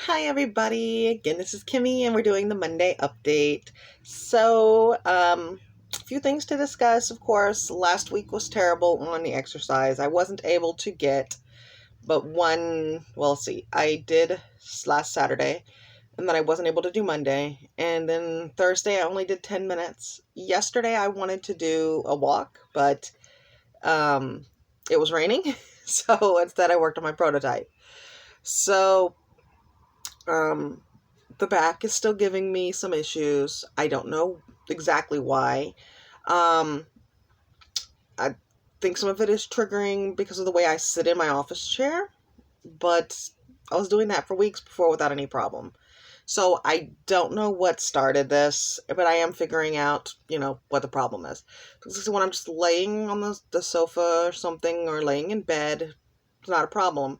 Hi everybody, again this is Kimmy and we're doing the Monday update. A few things to discuss, of course. Last week was terrible on the exercise. I wasn't able to get but one, well, see, I did last Saturday and then I wasn't able to do Monday. And then Thursday I only did 10 minutes. Yesterday I wanted to do a walk, but um, it was raining. So instead I worked on my prototype. So um, the back is still giving me some issues. I don't know exactly why. Um, I think some of it is triggering because of the way I sit in my office chair, but I was doing that for weeks before without any problem. So I don't know what started this, but I am figuring out, what the problem is. Because when I'm just laying on the sofa or something or laying in bed, it's not a problem.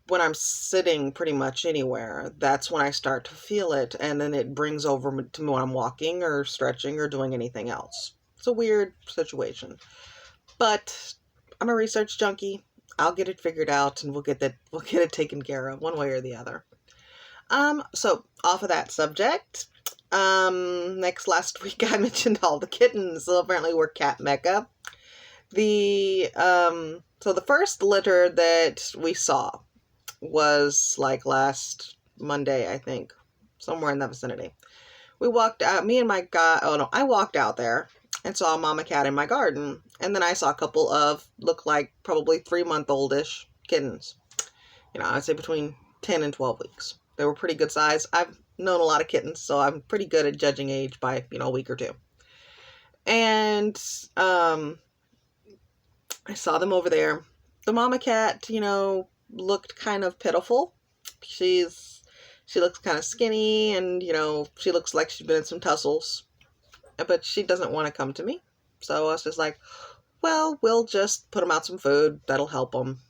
When I'm sitting pretty much anywhere, that's when I start to feel it, and then it brings over to me when I'm walking or stretching or doing anything else. It's a weird situation, but I'm a research junkie. I'll get it figured out, and we'll get it taken care of one way or the other. So off of that subject, last week I mentioned all the kittens. So apparently we're cat mecca. So the first litter that we saw was like last Monday, I think, somewhere in that vicinity. We walked out, me and my guy, oh no, I walked out there and saw a mama cat in my garden. And then I saw a couple of, look like probably 3-month-oldish kittens. I'd say between 10 and 12 weeks. They were pretty good size. I've known a lot of kittens, so I'm pretty good at judging age by, a week or two. And I saw them over there. The mama cat, looked kind of pitiful. She looks kind of skinny, and she looks like she's been in some tussles, but she doesn't want to come to me. So I was just like, well, we'll just put them out some food. That'll help them.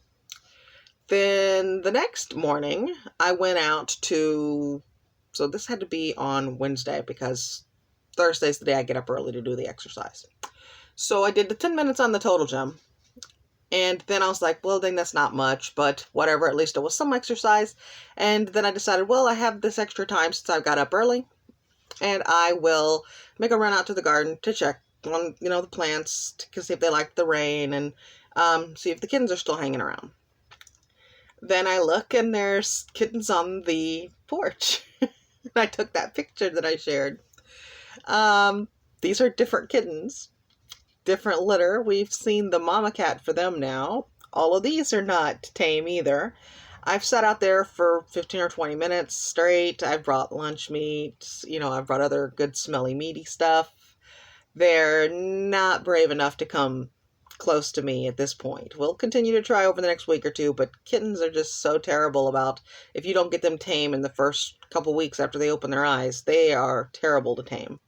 Then the next morning, I went out so this had to be on Wednesday because Thursday's the day I get up early to do the exercise. So I did the 10 minutes on the Total Gym. And then I was like, well, then that's not much, but whatever, at least it was some exercise. And then I decided, well, I have this extra time since I got up early, and I will make a run out to the garden to check on, the plants to see if they like the rain, and see if the kittens are still hanging around. Then I look and there's kittens on the porch. I took that picture that I shared. These are different kittens. Different litter. We've seen the mama cat for them now. All of these are not tame either. I've sat out there for 15 or 20 minutes straight. I've brought lunch meat. I've brought other good smelly meaty stuff. They're not brave enough to come close to me at this point. We'll continue to try over the next week or two, but kittens are just so terrible about if you don't get them tame in the first couple weeks after they open their eyes. They are terrible to tame.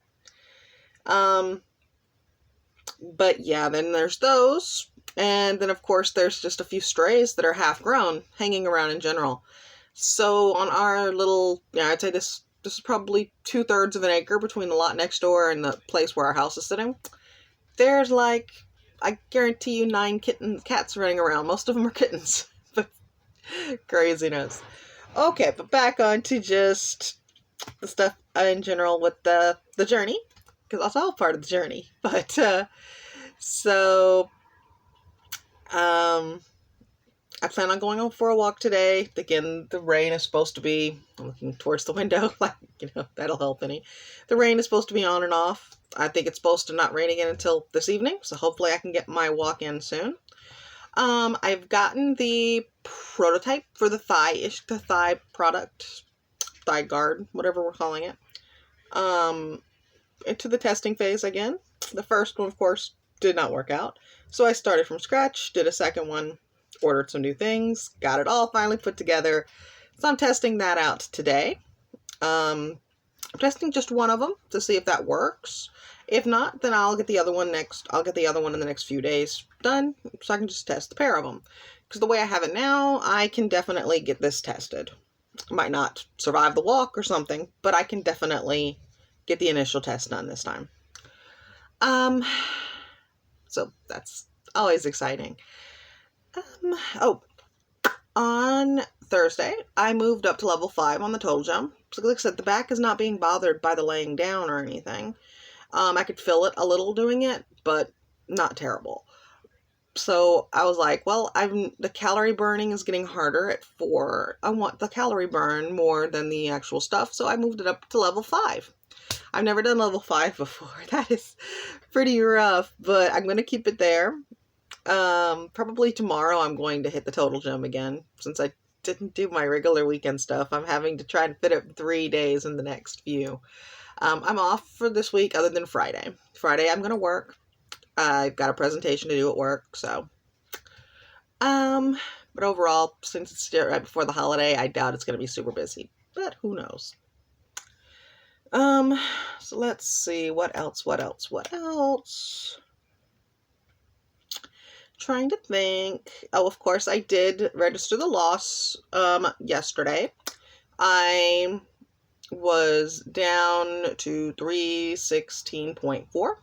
But yeah, then there's those. And then, of course, there's just a few strays that are half grown hanging around in general. So on our little, I'd say this is probably 2/3 of an acre between the lot next door and the place where our house is sitting. There's like, I guarantee you 9 cats running around. Most of them are kittens. But craziness. Okay, but back on to just the stuff in general with the journey. Because that's all part of the journey. But, so, I plan on going out for a walk today. Again, the rain is supposed to be, I'm looking towards the window, like, that'll help any. The rain is supposed to be on and off. I think it's supposed to not rain again until this evening, so hopefully I can get my walk in soon. I've gotten the prototype for the thigh product, thigh guard, whatever we're calling it, into the testing phase again. The first one, of course, did not work out. So I started from scratch, did a second one, ordered some new things, got it all finally put together. So I'm testing that out today. I'm testing just one of them to see if that works. If not, then I'll get the other one next. I'll get the other one in the next few days done, so I can just test the pair of them. Because the way I have it now, I can definitely get this tested. I might not survive the walk or something, but I can definitely get the initial test done this time. So that's always exciting. On Thursday, I moved up to level 5 on the total jump. So like I said, the back is not being bothered by the laying down or anything. I could feel it a little doing it, but not terrible. So I was like, well, the calorie burning is getting harder at 4. I want the calorie burn more than the actual stuff, so I moved it up to level 5. I've never done level 5 before. That is pretty rough, but I'm going to keep it there. Probably tomorrow I'm going to hit the total gym again. Since I didn't do my regular weekend stuff, I'm having to try to fit it 3 days in the next few. I'm off for this week other than Friday. Friday I'm going to work. I've got a presentation to do at work, so. But overall, since it's right before the holiday, I doubt it's going to be super busy. But who knows? So let's see, what else? Trying to think. Oh, of course, I did register the loss, yesterday. I was down to 316.4,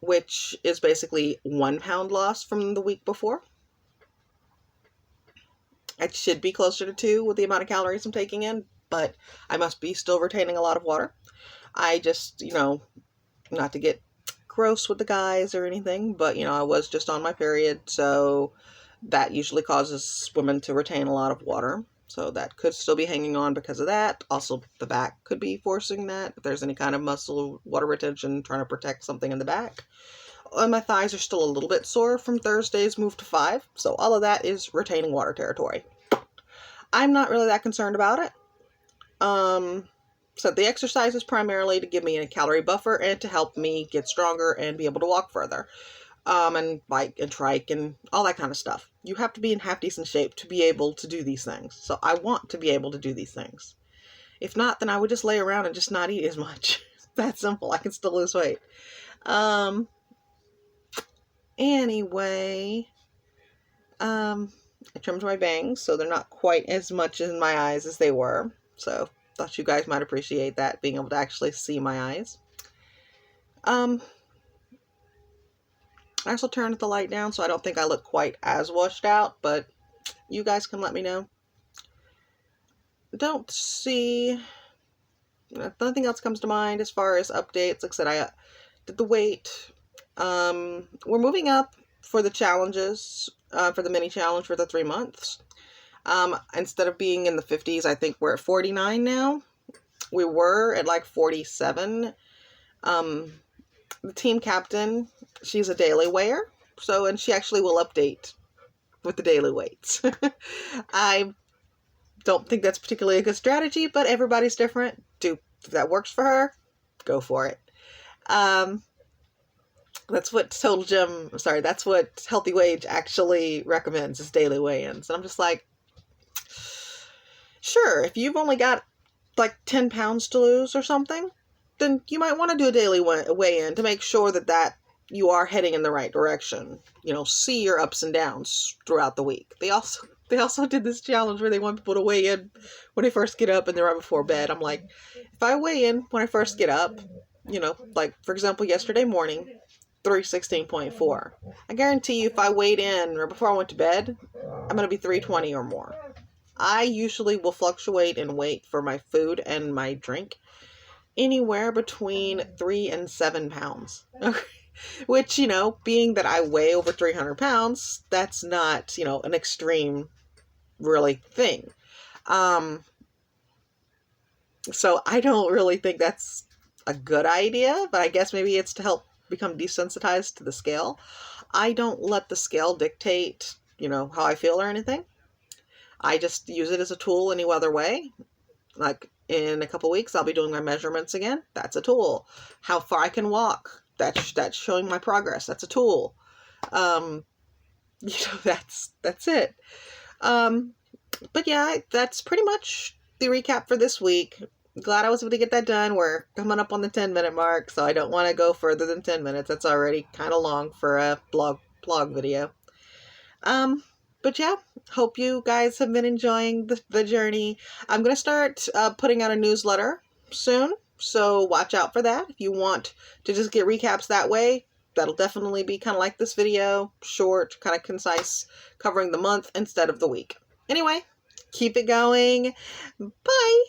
which is basically 1 pound loss from the week before. I should be closer to 2 with the amount of calories I'm taking in, but I must be still retaining a lot of water. I just, not to get gross with the guys or anything, but, I was just on my period, so that usually causes women to retain a lot of water. So that could still be hanging on because of that. Also, the back could be forcing that. If there's any kind of muscle water retention, trying to protect something in the back. And my thighs are still a little bit sore from Thursday's move to 5. So all of that is retaining water territory. I'm not really that concerned about it. So the exercise is primarily to give me a calorie buffer and to help me get stronger and be able to walk further. And bike and trike and all that kind of stuff. You have to be in half decent shape to be able to do these things. So I want to be able to do these things. If not, then I would just lay around and just not eat as much. That simple. I can still lose weight. Anyway, I trimmed my bangs, so they're not quite as much in my eyes as they were. So thought you guys might appreciate that, being able to actually see my eyes. I also turned the light down, so I don't think I look quite as washed out, but you guys can let me know. Don't see, nothing else comes to mind as far as updates. Like I said, I did the weight. We're moving up for the challenges, for the mini challenge for the 3 months. Instead of being in the 50s, I think we're at 49 now. We were at like 47. The team captain, she's a daily weigher, and she actually will update with the daily weights. I don't think that's particularly a good strategy, but everybody's different. If that works for her, go for it. That's what that's what Healthy Wage actually recommends, is daily weigh-ins. And I'm just like, sure, if you've only got like 10 pounds to lose or something, then you might want to do a daily weigh-in to make sure that you are heading in the right direction. See your ups and downs throughout the week. They also did this challenge where they want people to weigh in when they first get up and they're right before bed. I'm like, if I weigh in when I first get up, like for example, yesterday morning, 316.4. I guarantee you if I weighed in right before I went to bed, I'm going to be 320 or more. I usually will fluctuate in weight for my food and my drink anywhere between 3 and 7 pounds. Which, being that I weigh over 300 pounds, that's not, an extreme really thing. So I don't really think that's a good idea, but I guess maybe it's to help become desensitized to the scale. I don't let the scale dictate, how I feel or anything. I just use it as a tool any other way. Like in a couple weeks, I'll be doing my measurements again. That's a tool. How far I can walk. That's showing my progress. That's a tool. That's it. But yeah, that's pretty much the recap for this week. Glad I was able to get that done. We're coming up on the 10-minute mark, so I don't want to go further than 10 minutes. That's already kind of long for a blog video. But yeah, hope you guys have been enjoying the journey. I'm going to start putting out a newsletter soon, so watch out for that. If you want to just get recaps that way, that'll definitely be kind of like this video, short, kind of concise, covering the month instead of the week. Anyway, keep it going. Bye.